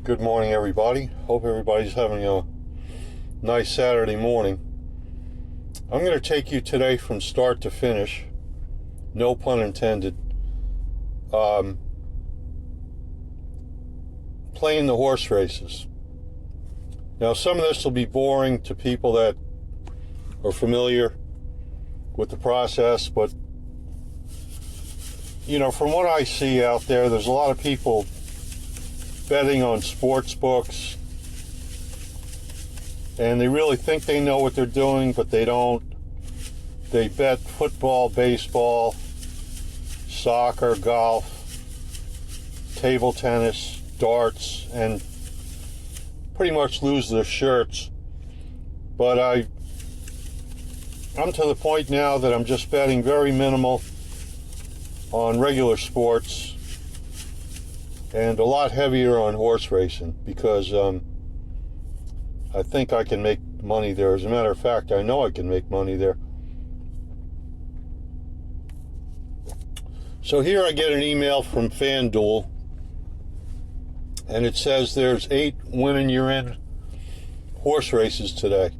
Good morning, everybody. Hope everybody's having a nice Saturday morning. I'm going to take you today from start to finish, no pun intended, playing the horse races. Now, some of this will be boring to people that are familiar with the process, but from what I see out there, there's a lot of people betting on sports books, and they really think they know what they're doing, but they don't. They bet football, baseball, soccer, golf, table tennis, darts, and pretty much lose their shirts. But I'm to the point now that I'm just betting very minimal on regular sports and a lot heavier on horse racing, because I think I can make money there. As a matter of fact, I know I can make money there. So here I get an email from FanDuel, and it says there's 8 winning you're in horse races today.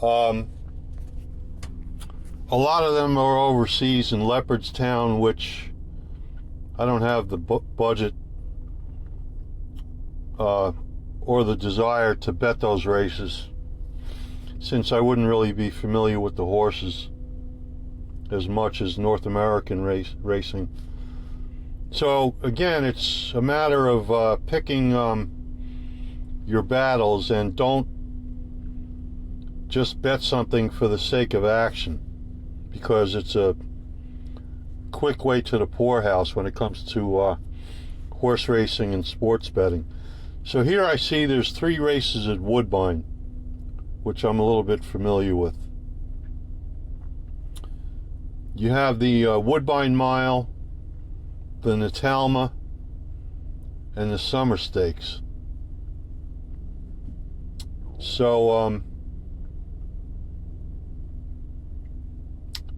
A lot of them are overseas in Leopardstown, which I don't have the budget or the desire to bet those races, since I wouldn't really be familiar with the horses as much as North American racing. So again, it's a matter of picking your battles, and don't just bet something for the sake of action, because it's a quick way to the poorhouse when it comes to horse racing and sports betting. So here I see there's 3 races at Woodbine, which I'm a little bit familiar with. You have the Woodbine Mile, the Natalma, and the Summer Stakes. So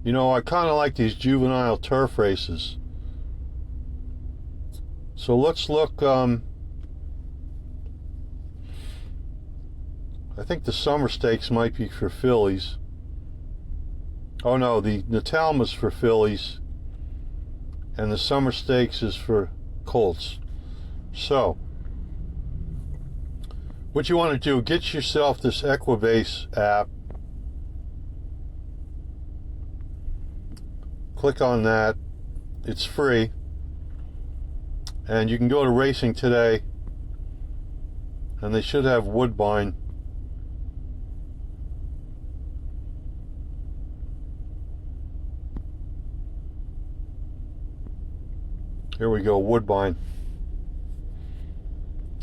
I kind of like these juvenile turf races. So let's look. I think the Summer Stakes might be for fillies. Oh no, the Natalma's for fillies, and the Summer Stakes is for colts. So what you want to do, get yourself this Equibase app. Click on that. It's free, and you can go to Racing Today, and they should have Woodbine. Here we go, Woodbine.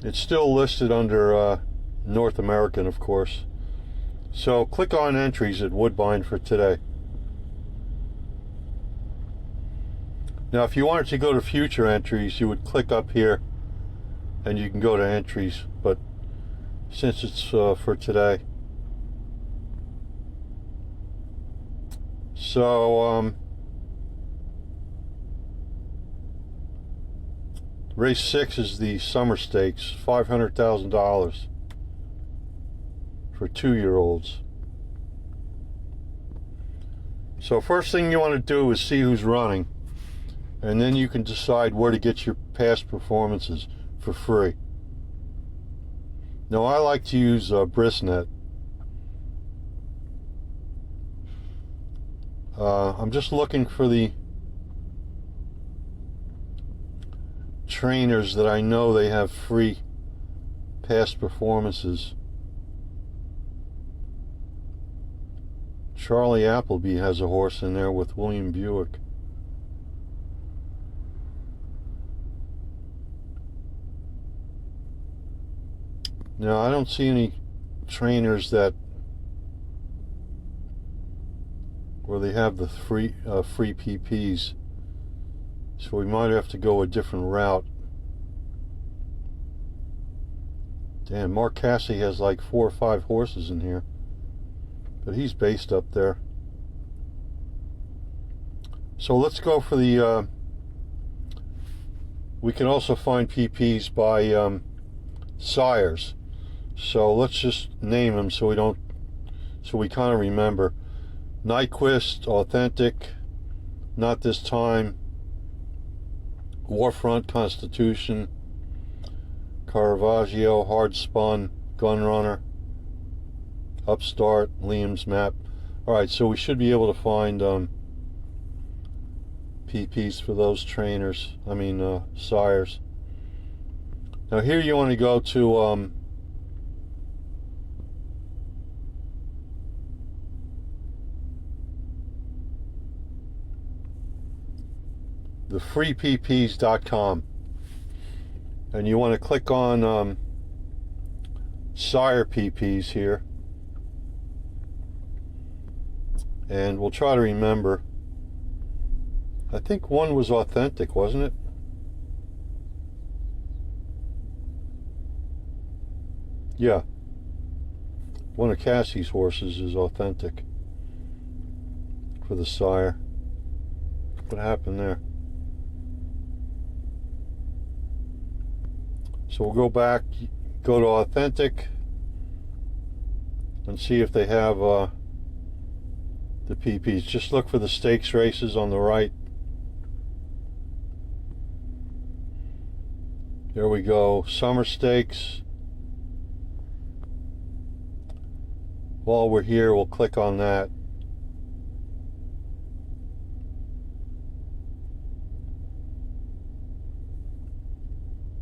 It's still listed under North American, of course. So click on entries at Woodbine for today. Now, if you wanted to go to future entries, you would click up here and you can go to entries, but since it's for today. So race 6 is the Summer Stakes, $500,000 for 2-year-olds. So first thing you want to do is see who's running, and then you can decide where to get your past performances for free. Now, I like to use Brisnet. I'm just looking for the trainers that I know they have free past performances. Charlie Appleby has a horse in there with William Buick. Now, I don't see any trainers that where they have the free PPs, so we might have to go a different route. Damn, Mark Cassidy has like 4 or 5 horses in here, but he's based up there. So let's go for the we can also find PPs by sires. So let's just name them so we kind of remember. Nyquist, Authentic, Not This Time, Warfront, Constitution, Caravaggio, Hard Spun, Gunrunner, Upstart, Liam's Map. Alright, so we should be able to find PPs for those trainers, sires. Now here you want to go to the freePPs.com, and you want to click on sire PPs here, and we'll try to remember. I think one was Authentic, wasn't it? Yeah, one of Cassie's horses is Authentic for the sire. What happened there? So we'll go back, go to Authentic, and see if they have the PPs. Just look for the stakes races on the right. There we go, Summer Stakes. While we're here, we'll click on that.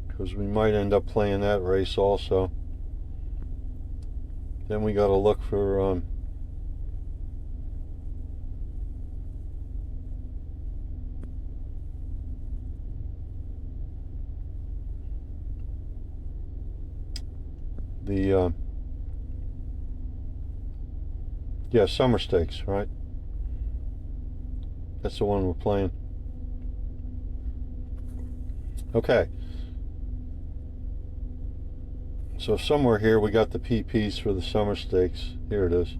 Because we might end up playing that race also. Then we got to look for the Summer Stakes, right? That's the one we're playing. Okay. So somewhere here we got the PPs for the Summer Stakes. Here it is.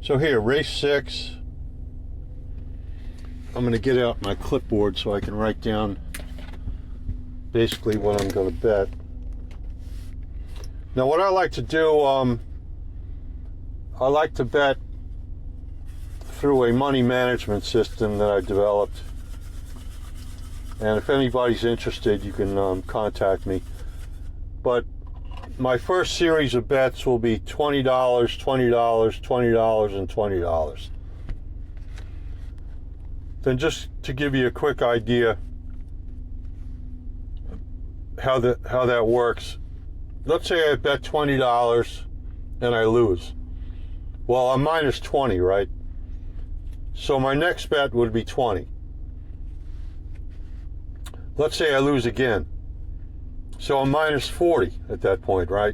So here, race 6. I'm going to get out my clipboard so I can write down basically what I'm going to bet. Now what I like to do, I like to bet through a money management system that I developed. And if anybody's interested, you can contact me. But my first series of bets will be $20, $20, $20, and $20. Then just to give you a quick idea how that works. Let's say I bet $20 and I lose. Well, I'm minus 20, right? So my next bet would be 20. Let's say I lose again. So I'm minus 40 at that point, right?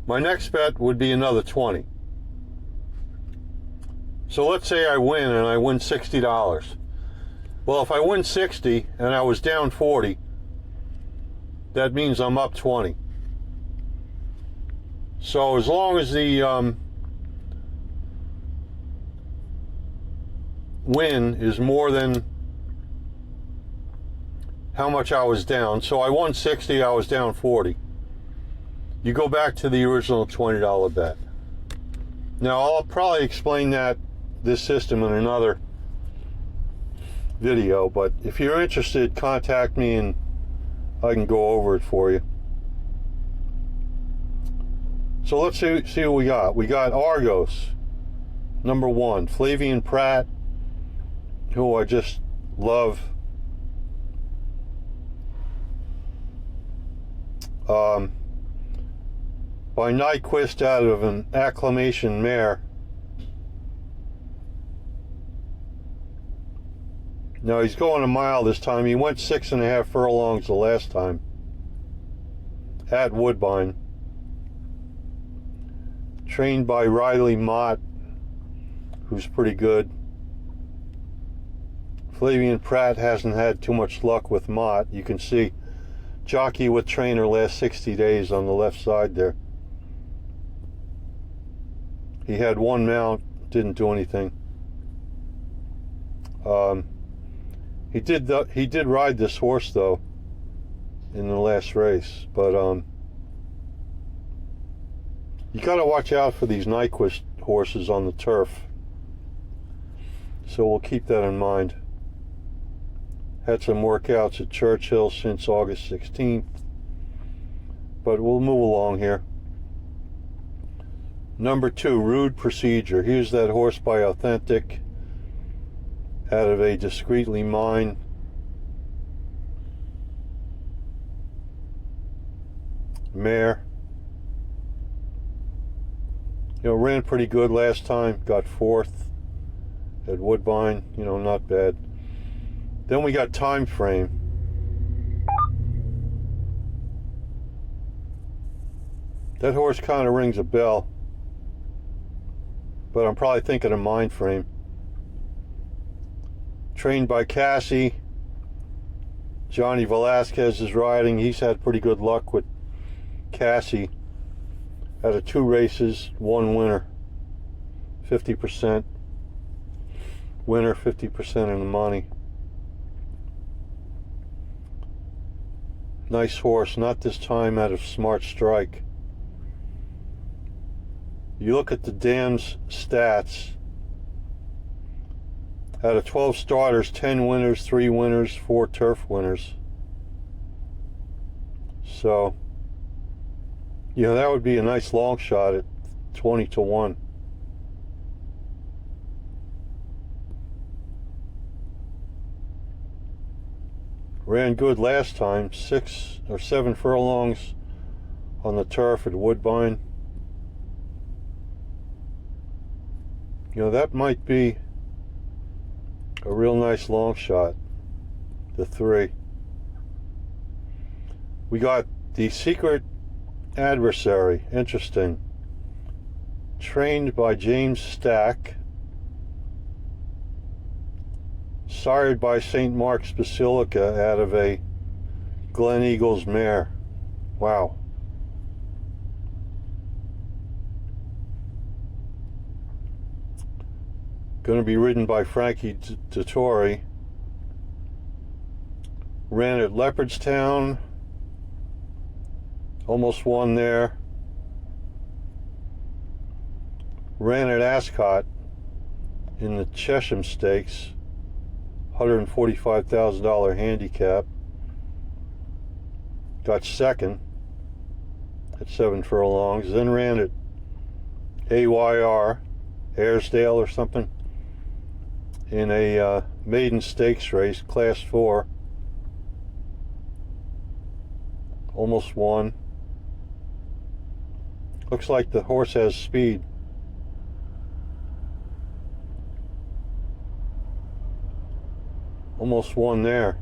My next bet would be another 20. So let's say I win and I win $60. Well, if I win 60 and I was down 40, that means I'm up 20. So as long as the win is more than how much I was down. So I won 60, I was down 40. You go back to the original $20 bet. Now I'll probably explain this system in another video, but if you're interested, contact me and I can go over it for you. So let's see what we got. We got Argos, number 1, Flavian Pratt, who I just love. By Nyquist out of an Acclamation mare. Now he's going a mile this time. He went 6.5 furlongs the last time at Woodbine. Trained by Riley Mott, who's pretty good. Flavian Pratt hasn't had too much luck with Mott. You can see jockey with trainer last 60 days on the left side there. He had one mount, didn't do anything. He did ride this horse though. in the last race. But you got to watch out for these Nyquist horses on the turf. So we'll keep that in mind. Had some workouts at Churchill since August 16th. But we'll move along here. Number 2, Rude Procedure. Here's that horse by Authentic out of a Discreetly Mine. Mare. You know, ran pretty good last time. Got 4th at Woodbine. You know, not bad. Then we got Time Frame. That horse kind of rings a bell. But I'm probably thinking of Mind Frame. Trained by Cassie. Johnny Velasquez is riding. He's had pretty good luck with Cassie. Out of 2 races, 1 winner. 50% winner, 50% of the money. Nice horse, not this time out of Smart Strike. You look at the dam's stats. Out of 12 starters, 10 winners, 3 winners, 4 turf winners. So, you know, that would be a nice long shot at 20-1. Ran good last time, 6 or 7 furlongs on the turf at Woodbine. You know, that might be a real nice long shot, the 3. We got the Secret Adversary, interesting. Trained by James Stack. Sired by St. Mark's Basilica out of a Glen Eagles mare. Wow. Going to be ridden by Frankie Dettori. Ran at Leopardstown. Almost won there. Ran at Ascot in the Chesham Stakes. $145,000 handicap. Got 2nd at 7 furlongs. Then ran at AYR, Airsdale or something, in a maiden stakes race, class 4. Almost won. Looks like the horse has speed. Almost won there.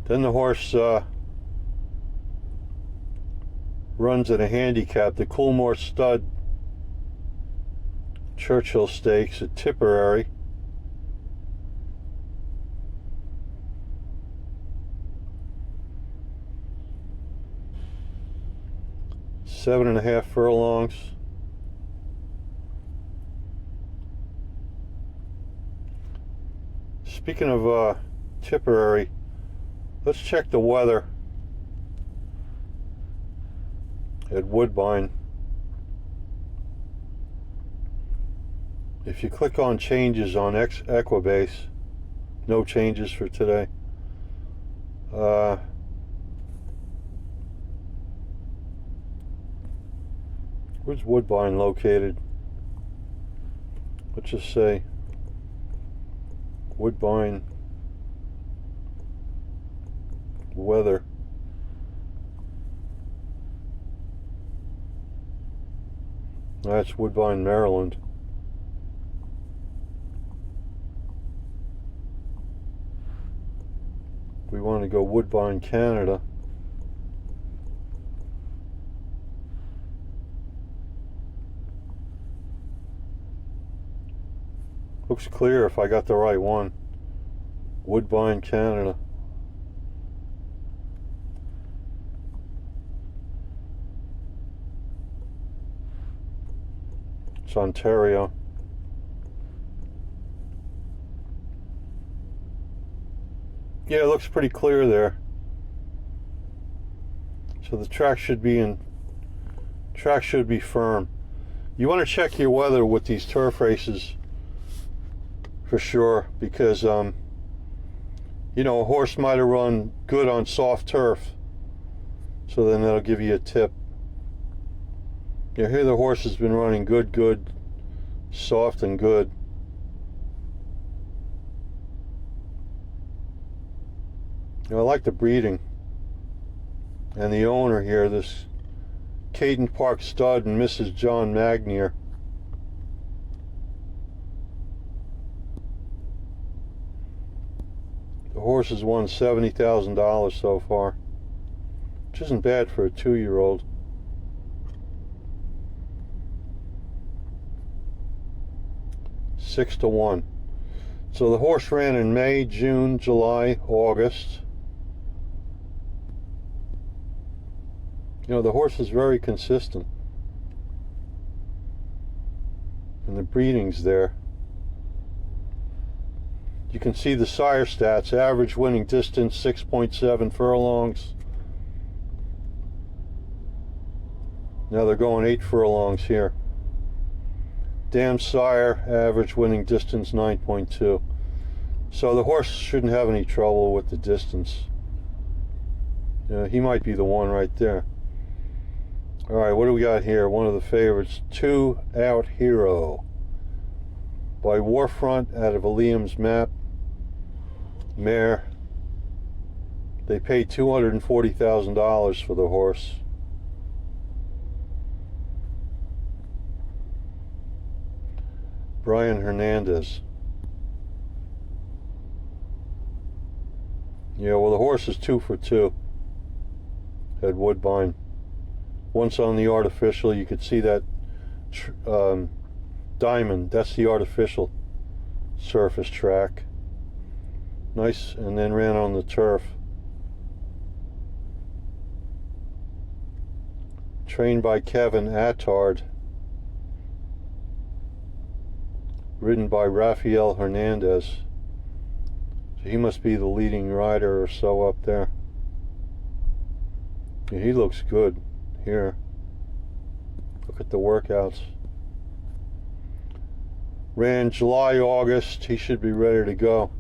Then the horse runs at a handicap, the Coolmore Stud Churchill Stakes at Tipperary. Seven and a half furlongs. Speaking of Tipperary, let's check the weather at Woodbine. If you click on changes on Equibase, no changes for today. Where's Woodbine located? Let's just say Woodbine weather. That's Woodbine, Maryland. We want to go Woodbine, Canada. Looks clear if I got the right one. Woodbine, Canada. It's Ontario. Yeah, it looks pretty clear there. So the track should be firm. You want to check your weather with these turf races for sure, because you know, a horse might have run good on soft turf, so then that'll give you a tip. You know, here the horse has been running good, soft and good. You know, I like the breeding and the owner here, this Caden Park stud and Mrs. John Magnier. The horse has won $70,000 so far, which isn't bad for a 2-year-old. Six to 1. So the horse ran in May, June, July, August. You know, the horse is very consistent. And the breeding's there. You can see the sire stats. Average winning distance 6.7 furlongs. Now they're going 8 furlongs here. Dam sire, average winning distance 9.2. So the horse shouldn't have any trouble with the distance. He might be the one right there. Alright, what do we got here? One of the favorites, 2 Out Hero by Warfront out of Liam's Map. Mare. They paid $240,000 for the horse. Brian Hernandez. Yeah, well, the horse is 2 for 2 at Woodbine. Once on the artificial, you could see that diamond. That's the artificial surface track. Nice, and then ran on the turf. Trained by Kevin Attard. Ridden by Rafael Hernandez. So he must be the leading rider or so up there. Yeah, he looks good here. Look at the workouts. Ran July, August. He should be ready to go.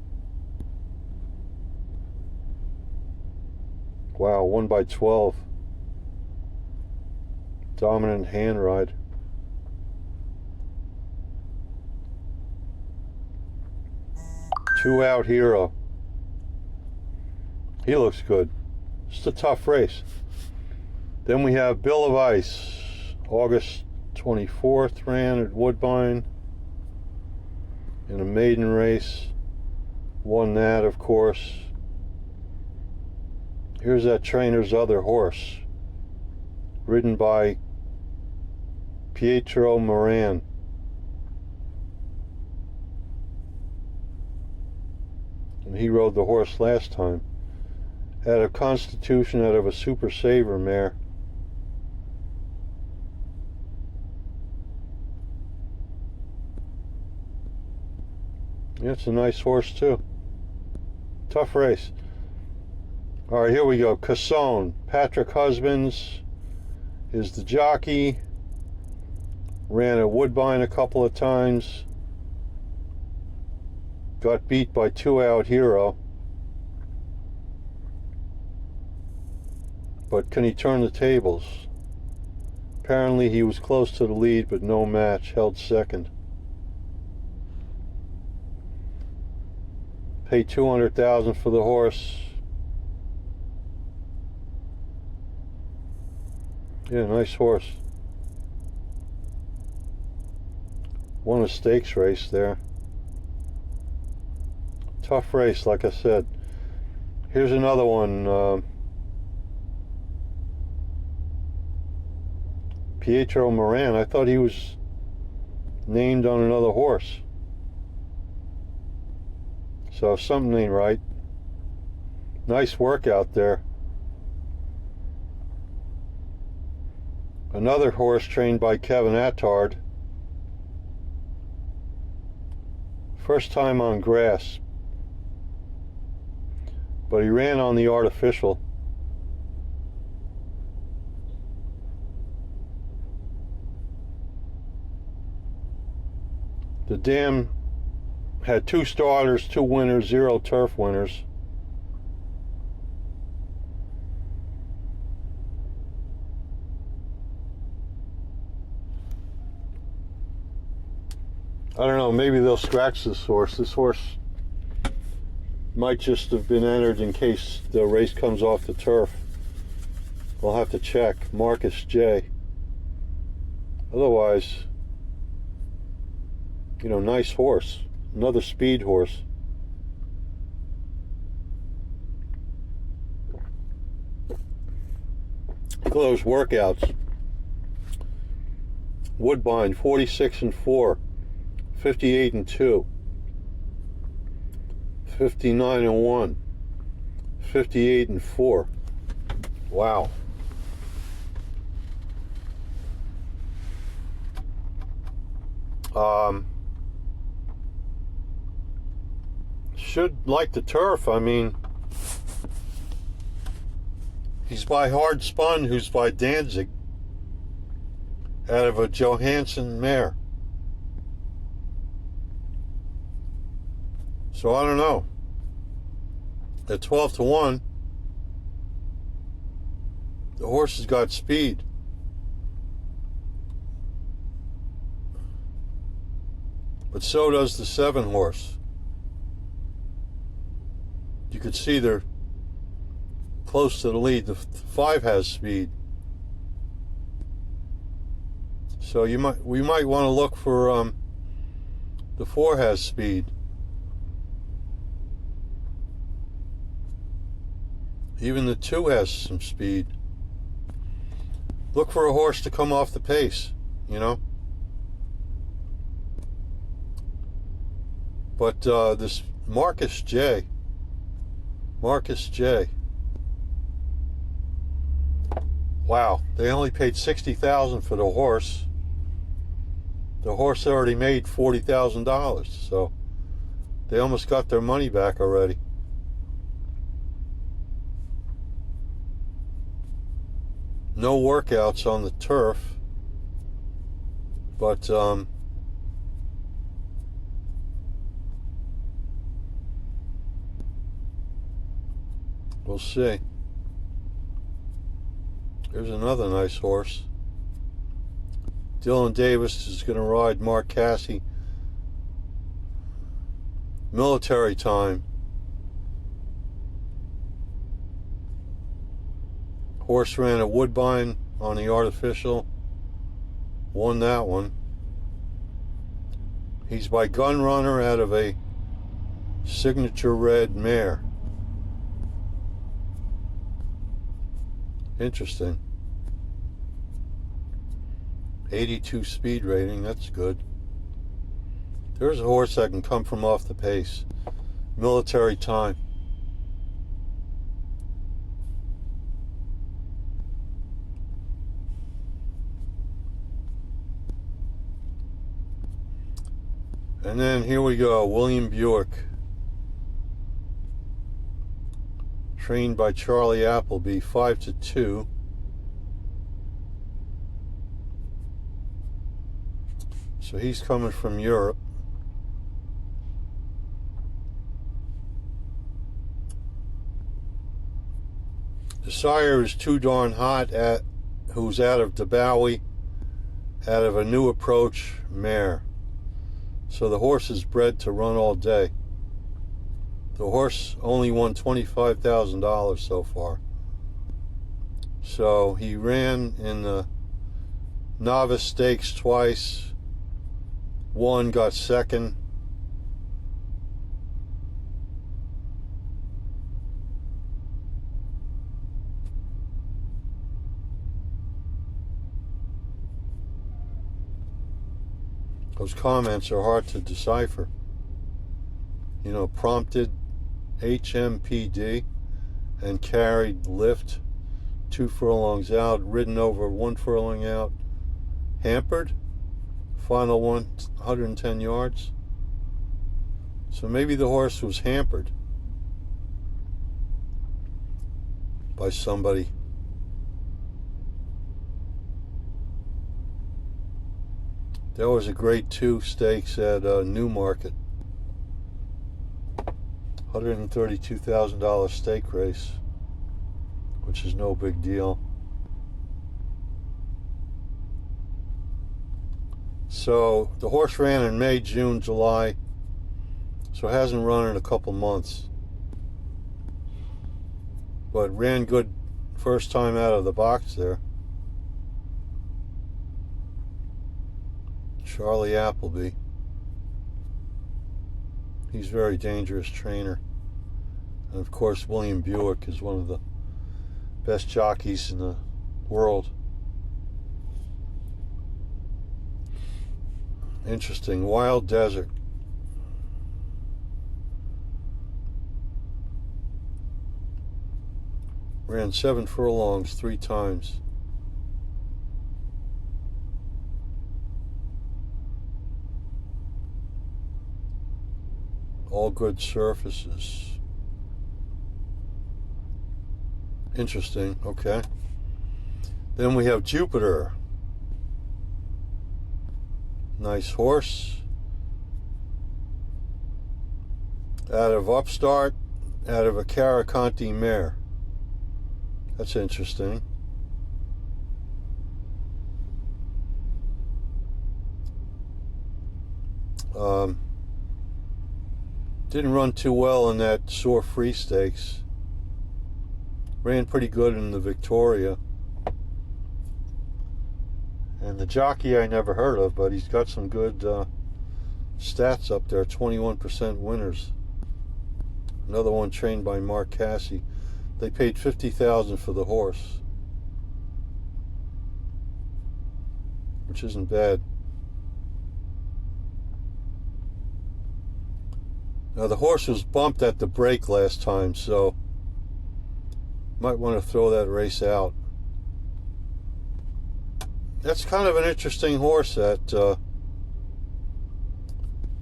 Wow, 1 by 12. Dominant hand ride. Two Out Hero. He looks good. It's a tough race. Then we have Bill of Ice. August 24th ran at Woodbine in a maiden race. Won that, of course. Here's that trainer's other horse, ridden by Pietro Moran. And he rode the horse last time. Had a constitution out of a Super Saver mare. Yeah, it's a nice horse too. Tough race. All right, here we go. Cassone. Patrick Husbands is the jockey. Ran at Woodbine a couple of times. Got beat by Two Out Hero. But can he turn the tables? Apparently he was close to the lead, but no match. Held second. Paid $200,000 for the horse. Yeah, nice horse. Won a stakes race there. Tough race, like I said. Here's another one. Pietro Moran. I thought he was named on another horse. So something ain't right. Nice work out there. Another horse trained by Kevin Attard. First time on grass. But he ran on the artificial. The dam had 2 starters, 2 winners, 0 turf winners. I don't know, maybe they'll scratch this horse. This horse might just have been entered in case the race comes off the turf. We'll have to check. Marcus J. Otherwise, you know, nice horse. Another speed horse. Look at those workouts. Woodbine, 46-4. 58-2, 59-1, 58-4. Wow. Should like the turf. I mean, he's by Hard Spun, who's by Danzig, out of a Johansson mare. So I don't know. At 12-1, the horse has got speed. But so does the 7 horse. You could see they're close to the lead. The 5 has speed. So we might want to look for the 4 has speed. Even the 2 has some speed. Look for a horse to come off the pace, you know. But this Marcus J. Wow, they only paid $60,000 for the horse. The horse already made $40,000, so they almost got their money back already. No workouts on the turf, but we'll see. There's another nice horse. Dylan Davis is going to ride Mark Cassie. Military Time. Horse ran at Woodbine on the artificial. Won that one. He's by Gun Runner out of a signature red mare. Interesting. 82 speed rating, that's good. There's a horse that can come from off the pace. Military Time. And then here we go, William Buick. Trained by Charlie Appleby, 5-2. So he's coming from Europe. The sire is Too Darn Hot, who's out of DeBowie, out of a New Approach mare. So the horse is bred to run all day. The horse only won $25,000 so far. So he ran in the novice stakes twice. One got second. Those comments are hard to decipher. You know, prompted HMPD and carried lift 2 furlongs out, ridden over 1 furlong out, hampered, final 110 yards. So maybe the horse was hampered by somebody. That was a grade 2 stakes at Newmarket. $132,000 stake race, which is no big deal. So the horse ran in May, June, July, so it hasn't run in a couple months. But ran good first time out of the box there. Charlie Appleby. He's a very dangerous trainer. And of course, William Buick is one of the best jockeys in the world. Interesting. Wild Desert. Ran 7 furlongs 3 times. All good surfaces. Interesting. Okay. Then we have Jupiter. Nice horse. Out of Upstart, out of a Caraconte mare. That's interesting. Didn't run too well in that Soar Free Stakes. Ran pretty good in the Victoria. And the jockey I never heard of, but he's got some good stats up there. 21% winners. Another one trained by Mark Cassie. They paid $50,000 for the horse, which isn't bad. Now the horse was bumped at the break last time, so might want to throw that race out. That's kind of an interesting horse at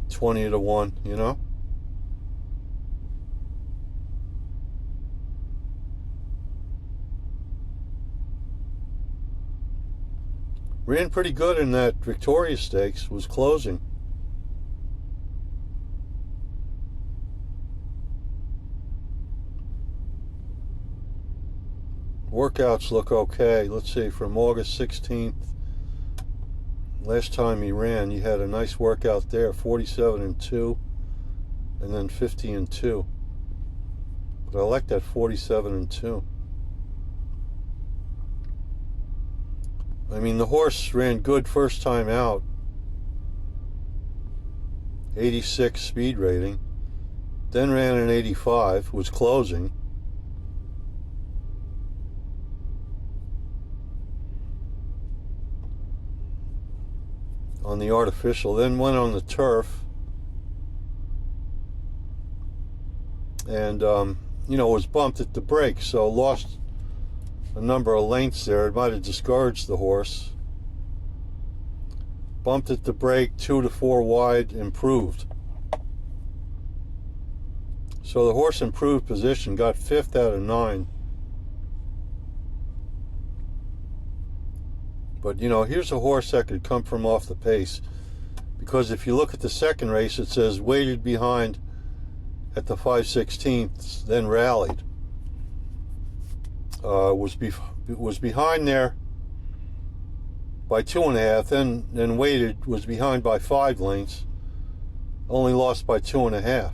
20 to 1, you know? Ran pretty good in that Victoria Stakes, was closing. Workouts look okay. Let's see, from August 16th, last time he ran, he had a nice workout there, 47-2, and then 50-2. But I like that 47-2. I mean, the horse ran good first time out. 86 speed rating. Then ran an 85, was closing. On the artificial, then went on the turf, and was bumped at the break, so lost a number of lengths there. It might have discouraged the horse. Bumped at the break, 2 to 4 wide, improved. So the horse improved position, got 5th out of 9. But, here's a horse that could come from off the pace. Because if you look at the second race, it says waited behind at the 5/16, then rallied. Was behind there by 2.5, then waited, was behind by 5 lengths, only lost by 2.5.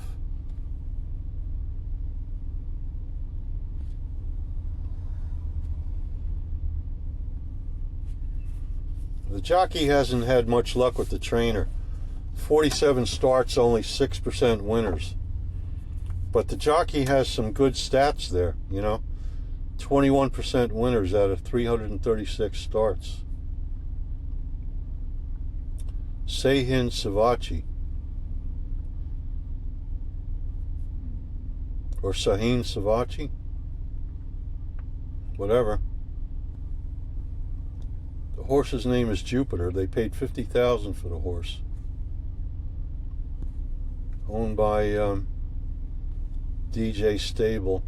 The jockey hasn't had much luck with the trainer. 47 starts, only 6% winners. But the jockey has some good stats there, 21% winners out of 336 starts. Seihin Savachi. Or Sahin Savachi. Whatever. The horse's name is Jupiter. They paid $50,000 for the horse. Owned by DJ Stable.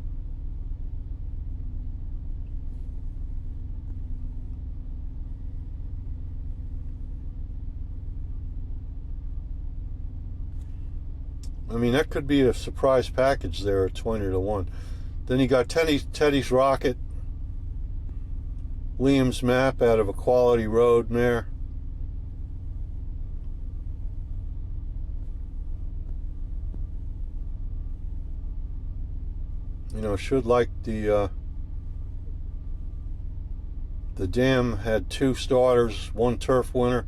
I mean, that could be a surprise package there at 20-1. Then you got Teddy's Rocket, Liam's Map out of a Quality Road mare. You know, should like the dam had 2 starters, 1 turf winner,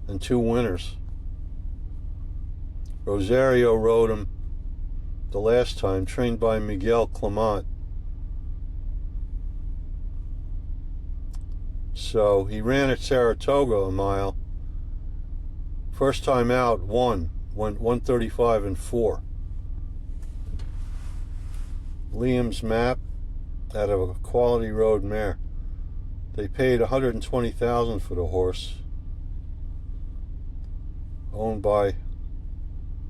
and 2 winners. Rosario rode him the last time, trained by Miguel Clement. So he ran at Saratoga a mile. First time out, went 135 and 4. Liam's Map out of a Quality Road mare. They paid $120,000 for the horse. Owned by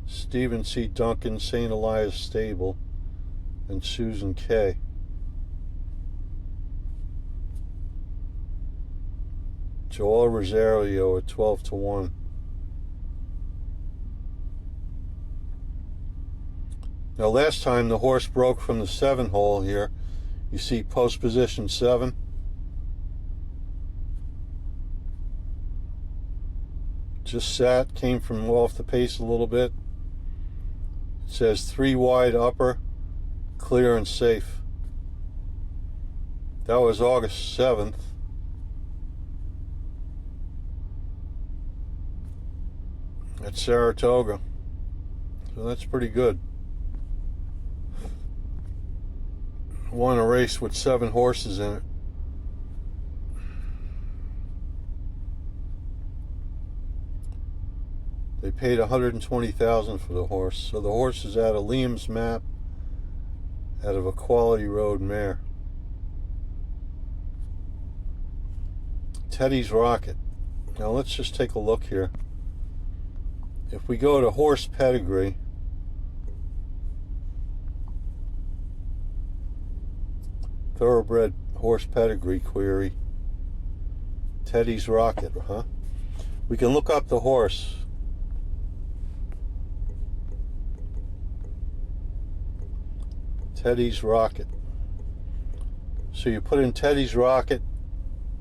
Stephen C. Duncan, St. Elias Stable, and Susan Kay. Joel Rosario at 12-1. Now last time the horse broke from the 7 hole here. You see post position 7. Just sat, came from off the pace a little bit. It says 3 wide upper, clear and safe. That was August 7th. At Saratoga. So that's pretty good. Won a race with 7 horses in it. They paid $120,000 for the horse. So the horse is out of Liam's Map, out of a Quality Road mare. Teddy's Rocket. Now let's just take a look here. If we go to horse pedigree, thoroughbred horse pedigree query, Teddy's Rocket, huh? We can look up the horse. Teddy's Rocket. So you put in Teddy's Rocket,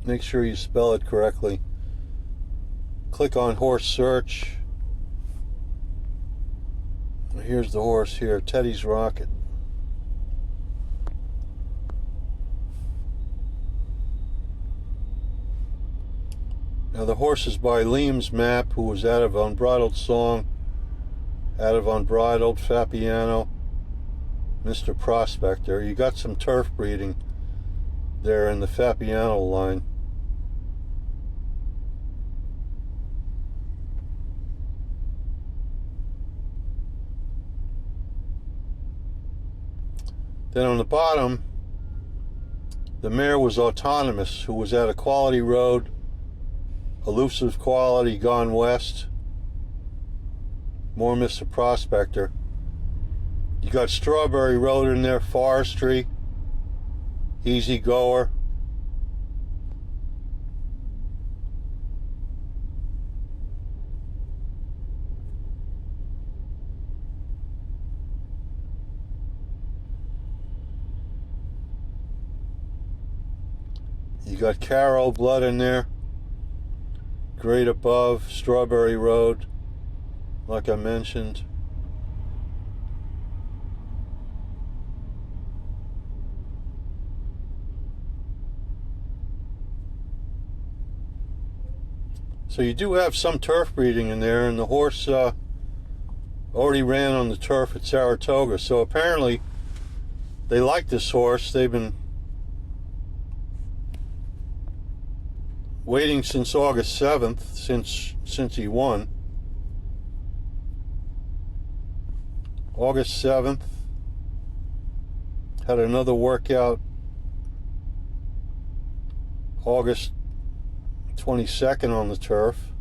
make sure you spell it correctly. Click on horse search. Here's the horse here, Teddy's Rocket. Now the horse is by Liam's Map, who was out of Unbridled Song, out of Unbridled, Fabiano, Mr. Prospector. You got some turf breeding there in the Fabiano line. Then on the bottom, the mare was Autonomous, who was at a Quality Road, Elusive Quality, Gone West, more Mr. Prospector. You got Strawberry Road in there, Forestry, Easy Goer. You got Carol Blood in there. Great Above, Strawberry Road, like I mentioned. So you do have some turf breeding in there, and the horse already ran on the turf at Saratoga. So apparently they like this horse. They've been waiting since August 7th, since he won. August 7th, had another workout August 22nd on the turf.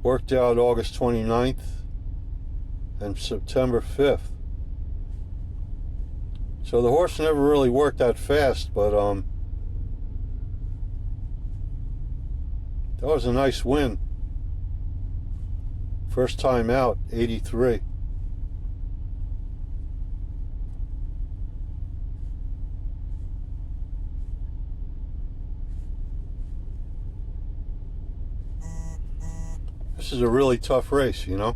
Worked out August 29th and September 5th. So the horse never really worked that fast, but that was a nice win First time out, 83. This is a really tough race, you know?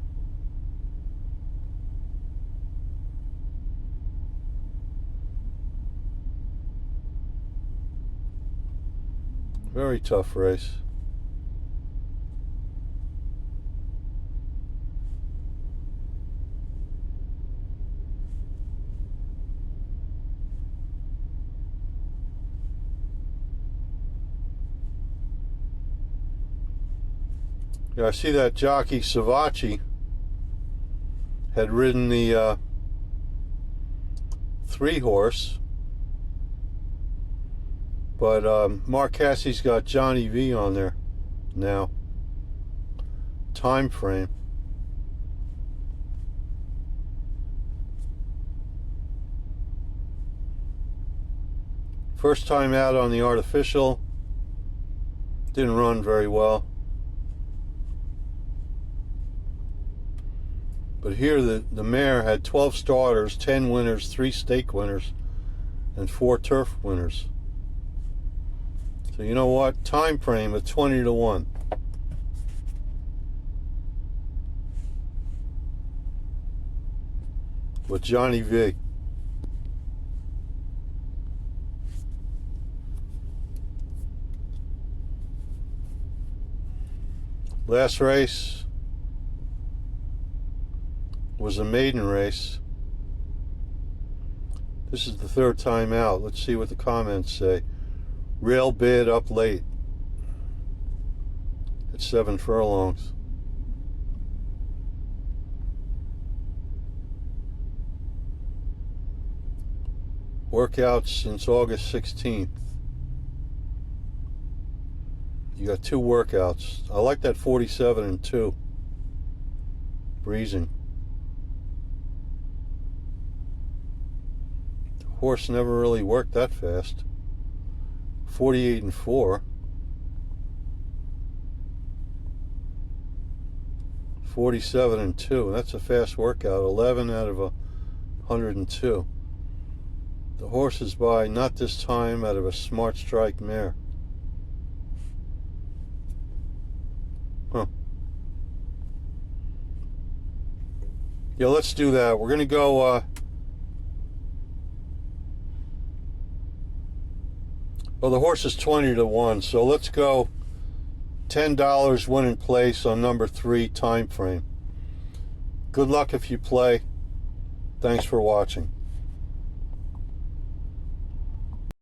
Very tough race. Yeah, I see that jockey Savachi had ridden the 3-horse, but Mark Cassie's got Johnny V on there now. Time frame. First time out on the artificial. Didn't run very well. But here the mare had 12 starters, 10 winners, 3 stake winners, and 4 turf winners. So you know what? Time frame at 20-1. With Johnny V. Last race was a maiden race. This is the 3rd time out. Let's see what the comments say. Rail bid up late at 7 furlongs. Workouts since August 16th. You got 2 workouts. I like that 47 and 2. Breezing. The horse never really worked that fast. 48 and 4. 47 and 2. That's a fast workout. 11 out of 102. The horse is by Not This Time out of a Smart Strike mare. Huh. Yeah, let's do that. We're going to go well, the horse is 20-1, so let's go $10 win in place on number 3 time frame. Good luck if you play. Thanks for watching.